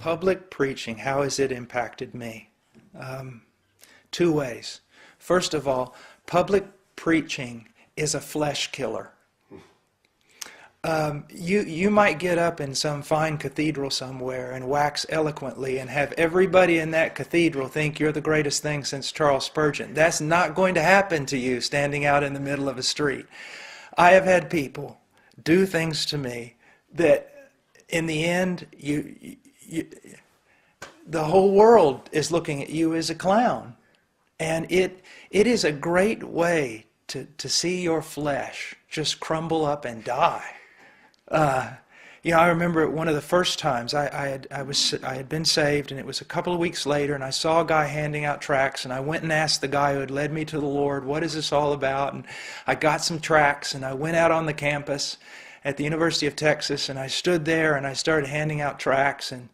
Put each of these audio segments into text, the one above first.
public preaching, how has it impacted me? Two ways. First of all, public preaching is a flesh killer. You might get up in some fine cathedral somewhere and wax eloquently and have everybody in that cathedral think you're the greatest thing since Charles Spurgeon. That's not going to happen to you standing out in the middle of a street. I have had people do things to me that in the end, the whole world is looking at you as a clown. And it is a great way to see your flesh just crumble up and die. I remember one of the first times I had been saved, and it was a couple of weeks later, and I saw a guy handing out tracts, and I went and asked the guy who had led me to the Lord, what is this all about? And I got some tracts, and I went out on the campus at the University of Texas, and I stood there, and I started handing out tracts, and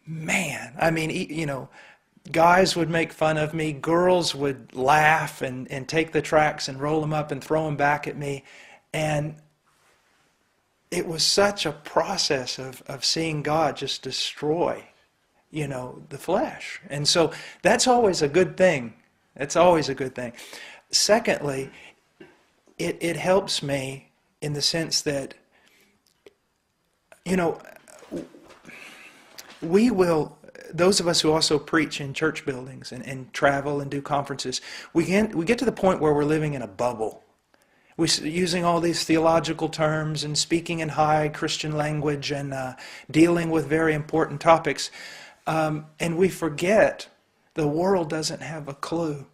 man, I mean, guys would make fun of me, girls would laugh and take the tracts and roll them up and throw them back at me, and it was such a process of seeing God just destroy, the flesh. And so that's always a good thing. It's always a good thing. Secondly, it helps me in the sense that, we will, those of us who also preach in church buildings and travel and do conferences, we get to the point where we're living in a bubble. We're using all these theological terms and speaking in high Christian language and dealing with very important topics. And we forget the world doesn't have a clue.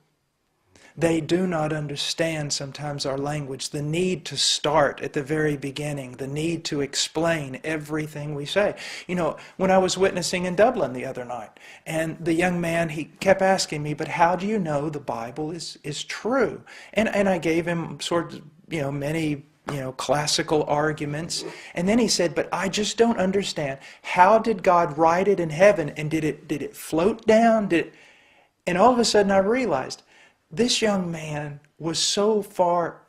They do not understand sometimes our language, the need to start at the very beginning, the need to explain everything we say. When I was witnessing in Dublin the other night, and the young man, he kept asking me, but how do you know the Bible is true? And I gave him sort of, many, classical arguments. And then he said, but I just don't understand. How did God write it in heaven? And did it float down? And all of a sudden I realized, this young man was so far,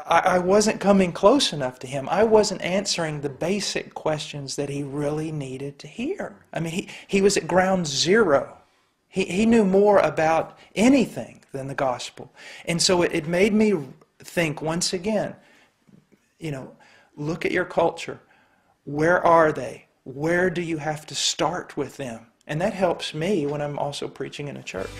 I wasn't coming close enough to him. I wasn't answering the basic questions that he really needed to hear. I mean, he was at ground zero. He knew more about anything than the gospel. And so it made me think once again, look at your culture. Where are they? Where do you have to start with them? And that helps me when I'm also preaching in a church.